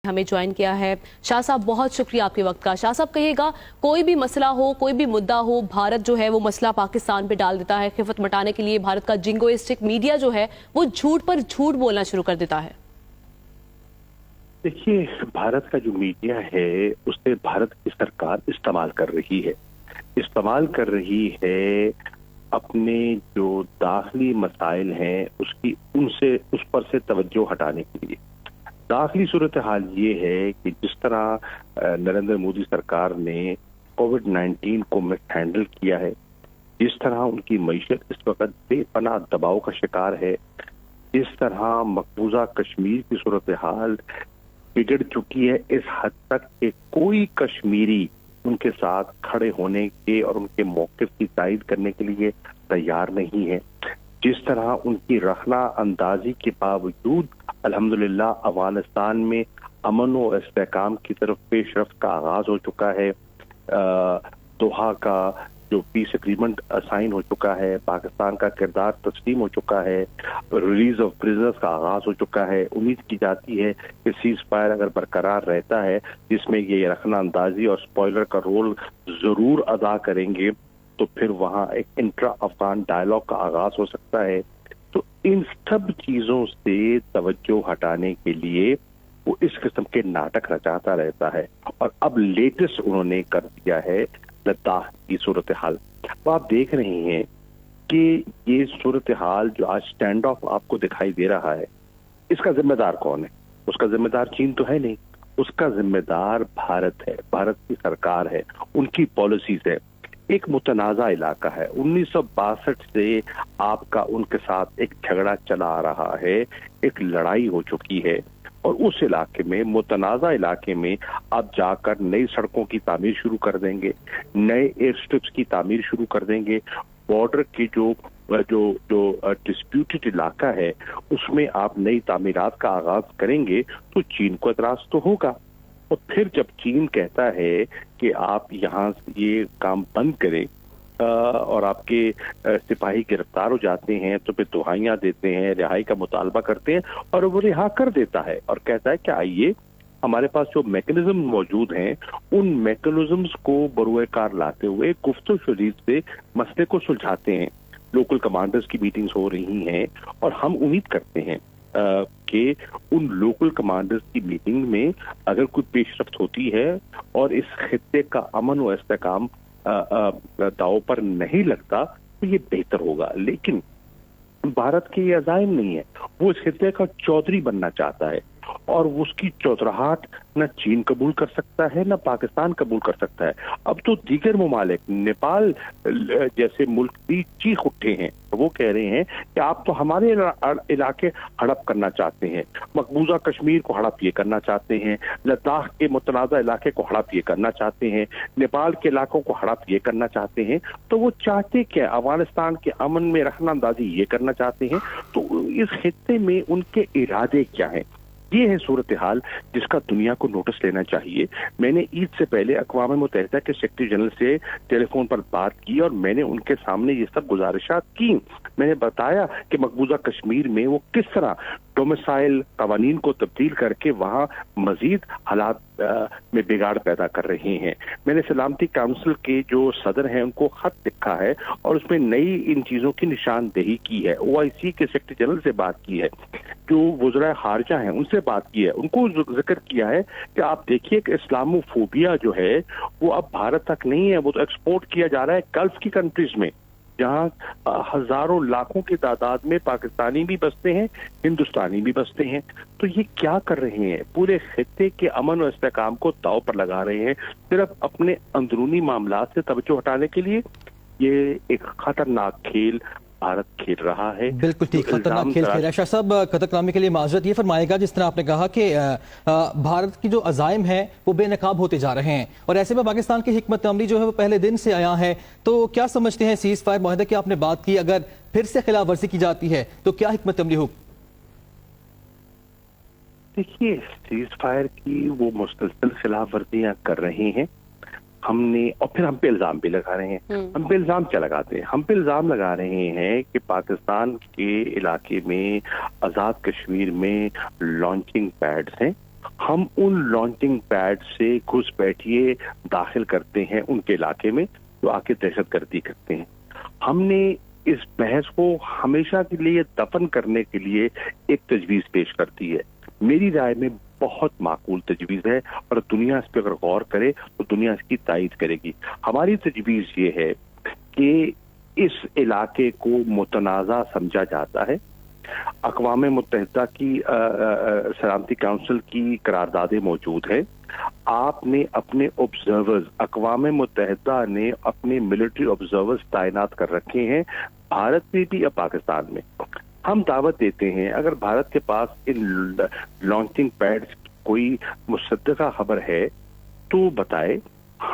हमें ज्वाइन किया है। शाह साहब, बहुत शुक्रिया आपके वक्त का। शाह साहब, कहिएगा, कोई भी मसला हो, कोई भी मुद्दा हो, भारत जो है वो मसला पाकिस्तान पे डाल देता है। खिफत मटाने के लिए भारत का जिंगोइस्टिक मीडिया जो है वो झूठ पर झूठ बोलना शुरू कर देता है। देखिए, भारत का जो मीडिया है उसे भारत की सरकार इस्तेमाल कर रही है अपने जो दाखिली मसाइल हैं उस पर से तवज्जो हटाने के लिए। दाखिली सूरत हाल ये है कि जिस तरह नरेंद्र मोदी सरकार ने कोविड-19 को हैंडल किया है, जिस तरह उनकी मईशत इस वक्त बेपनाह दबाव का शिकार है, जिस तरह मकबूजा कश्मीर की सूरत हाल बिगड़ चुकी है इस हद तक कि कोई कश्मीरी उनके साथ खड़े होने के और उनके मौक़िफ़ की तायद करने के लिए तैयार नहीं है, जिस तरह उनकी रखना अंदाजी के बावजूद अल्हम्दुलिल्लाह अफगानिस्तान में अमन और इस्तेहकाम की तरफ पेशरफ्त का आगाज हो चुका है, दोहा का जो पीस एग्रीमेंट साइन हो चुका है, पाकिस्तान का किरदार तस्लीम हो चुका है, रिलीज ऑफ प्रिजनर्स का आगाज हो चुका है। उम्मीद की जाती है कि सीज फायर अगर बरकरार रहता है, जिसमें ये रखना अंदाजी और स्पॉइलर का रोल जरूर अदा करेंगे, तो फिर वहाँ एक इंट्रा अफगान डायलॉग का आगाज हो सकता है। तो इन सब चीजों से तवज्जो हटाने के लिए वो इस किस्म के नाटक रचाता रहता है। और अब लेटेस्ट उन्होंने कर दिया है लद्दाख की सूरत हाल। तो आप देख रहे हैं कि ये सूरत हाल जो आज स्टैंड ऑफ आपको दिखाई दे रहा है, इसका जिम्मेदार कौन है? उसका जिम्मेदार चीन तो है नहीं, उसका जिम्मेदार भारत है, भारत की सरकार है, उनकी पॉलिसीज है। एक मुतनाज़ा इलाका है, 1962 से आपका उनके साथ एक झगड़ा चला आ रहा है, एक लड़ाई हो चुकी है, और उस इलाके में, मुतनाज़ा इलाके में आप जाकर नई सड़कों की तामीर शुरू कर देंगे, नए एयर स्ट्रिप्स की तामीर शुरू कर देंगे, बॉर्डर की जो डिस्प्यूटेड इलाका है उसमें आप नई तामीरात का आगाज करेंगे तो चीन को एतराज तो होगा। और फिर जब चीन कहता है कि आप यहाँ ये काम बंद करें और आपके सिपाही गिरफ्तार हो जाते हैं, तो फिर दुहाइयां देते हैं, रिहाई का मुतालबा करते हैं, और वो रिहा कर देता है और कहता है कि आइए हमारे पास जो मैकेनिज्म मौजूद हैं उन मैकेनिज्म्स को बरूए कार लाते हुए गुफ्तगू शरीर से मसले को सुलझाते हैं। लोकल कमांडर्स की मीटिंग्स हो रही हैं और हम उम्मीद करते हैं कि उन लोकल कमांडर्स की मीटिंग में अगर कोई पेशरफ्त होती है और इस खित्ते का अमन व इस्तेहकाम दाव पर नहीं लगता तो ये बेहतर होगा। लेकिन भारत के ये अज़ाइम नहीं है, वो इस खित्ते का चौधरी बनना चाहता है और उसकी चौधराहट न चीन कबूल कर सकता है न पाकिस्तान कबूल कर सकता है। अब तो दीगर ममालिक, नेपाल जैसे मुल्क भी चीख उठे हैं, वो कह रहे हैं कि आप तो हमारे इलाके हड़प करना चाहते हैं, मकबूजा कश्मीर को हड़प ये करना चाहते हैं, लद्दाख के मुतनाज़ा इलाके को हड़प ये करना चाहते हैं, नेपाल के इलाकों को हड़प ये करना चाहते हैं। तो वो चाहते क्या? अफगानिस्तान के अमन में रखना अंदाजी ये करना चाहते हैं। तो इस खित्ते में उनके इरादे क्या हैं? ये है सूरत हाल जिसका दुनिया को नोटिस लेना चाहिए। मैंने ईद से पहले अक़वाम मुत्तहिदा के सेक्रेटरी जनरल से टेलीफोन पर बात की और मैंने उनके सामने ये सब गुजारिशात की। मैंने बताया कि मकबूजा कश्मीर में वो किस तरह डोमिसाइल कवानीन को तब्दील करके वहाँ मजीद हालात में बिगाड़ पैदा कर रहे हैं। मैंने सलामती काउंसिल के जो सदर हैं उनको खत लिखा है और उसमें नई इन चीज़ों की निशानदेही की है। OIC के सेक्रेटरी जनरल से बात की है, जो वज़राए खारजा हैं उनसे बात की है, उनको जिक्र किया है कि आप देखिए कि इस्लामोफोबिया जो है वो अब भारत तक नहीं है, वो तो एक्सपोर्ट किया जा रहा है गल्फ की कंट्रीज में, जहाँ हजारों लाखों की तादाद में पाकिस्तानी भी बसते हैं, हिंदुस्तानी भी बसते हैं। तो ये क्या कर रहे हैं? पूरे खित्ते के अमन और इस्तेहकाम को दांव पर लगा रहे हैं, सिर्फ अपने अंदरूनी मामलात से तवज्जो हटाने के लिए। ये एक खतरनाक खेल भारत खेल रहा है। बिल्कुल ठीक, खतरनाक खेल खेल रहा है। शाह साहब, कतरनामी के लिए माजरत, ये फरमाएगा जिस तरह आपने कहा कि भारत की जो अज़ाइम है वो बेनकाब होते जा रहे हैं और ऐसे में पाकिस्तान की हिकमत अमली जो है वो पहले दिन से आया है, तो क्या समझते हैं सीज फायर मुआहदे की आपने बात की, अगर फिर से खिलाफ वर्जी की जाती है तो क्या हिकमत अमली हो? देखिए, सीज फायर की वो मुसलसल खिलाफ वर्जियां कर रहे हैं हमने, और फिर हम पे इल्जाम भी लगा रहे हैं। हम पे इल्जाम क्या लगाते हैं? हम पे इल्जाम लगा रहे हैं कि पाकिस्तान के इलाके में, आज़ाद कश्मीर में लॉन्चिंग पैड्स हैं ہم ان لانچنگ پیڈ سے گھس بیٹھیے داخل کرتے ہیں ان کے علاقے میں جو آ کے دہشت گردی کرتے ہیں. ہم نے اس بحث کو ہمیشہ کے لیے دفن کرنے کے لیے ایک تجویز پیش کرتی ہے. میری رائے میں بہت معقول تجویز ہے اور دنیا اس پہ اگر غور کرے تو دنیا اس کی تائید کرے گی. ہماری تجویز یہ ہے کہ اس علاقے کو متنازع سمجھا جاتا ہے. اقوام متحدہ کی سلامتی کونسل کی قراردادیں موجود ہیں. آپ نے اپنے آبزرورز، اقوام متحدہ نے اپنے ملٹری آبزرورز تعینات کر رکھے ہیں بھارت میں بھی یا پاکستان میں. ہم دعوت دیتے ہیں اگر بھارت کے پاس ان لانچنگ پیڈز کوئی مصدقہ خبر ہے تو بتائے.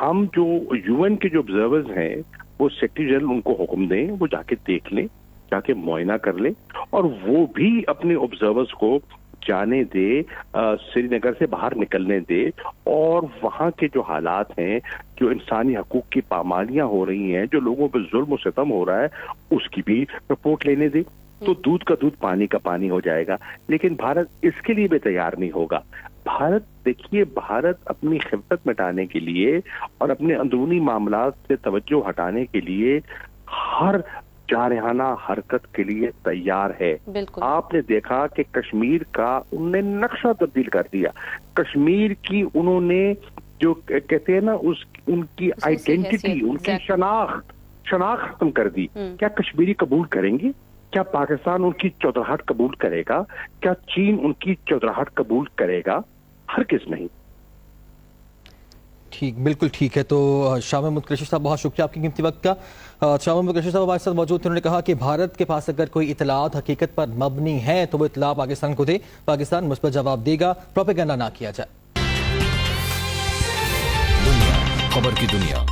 ہم جو یو این کے جو آبزرورز ہیں وہ سیکرٹری جنرل ان کو حکم دیں، وہ جا کے دیکھ لیں، جا کے معائنہ کر لیں اور وہ بھی اپنے آبزرورز کو جانے دے، سری نگر سے باہر نکلنے دے اور وہاں کے جو حالات ہیں، جو انسانی حقوق کی پامالیاں ہو رہی ہیں، جو لوگوں پہ ظلم و ستم ہو رہا ہے، اس کی بھی رپورٹ لینے دے. تو دودھ کا دودھ پانی کا پانی ہو جائے گا. لیکن بھارت اس کے لیے بھی تیار نہیں ہوگا. بھارت دیکھیے، بھارت اپنی خفت مٹانے کے لیے اور اپنے اندرونی معاملات سے توجہ ہٹانے کے لیے ہر جارحانہ حرکت کے لیے تیار ہے. آپ نے دیکھا کہ کشمیر کا انہوں نے نقشہ تبدیل کر دیا. کشمیر کی انہوں نے جو کہتے ہیں نا ان کی آئیڈینٹی، ان کی شناخت ختم کر دی. کیا کشمیری قبول کریں گے؟ کیا پاکستان ان کی چودراہٹ قبول کرے گا؟ کیا چین ان کی چودراہٹ قبول کرے گا؟ ہرگز نہیں. ٹھیک، بالکل ٹھیک ہے. تو شاہ محمود قریشی صاحب بہت شکریہ آپ کی قیمتی وقت کا. شاہ محمود قریشی صاحب ہمارے ساتھ موجود تھے. انہوں نے کہا کہ بھارت کے پاس اگر کوئی اطلاعات حقیقت پر مبنی ہیں تو وہ اطلاع پاکستان کو دے، پاکستان مثبت جواب دے گا، پروپیگنڈا نہ کیا جائے. خبر کی دنیا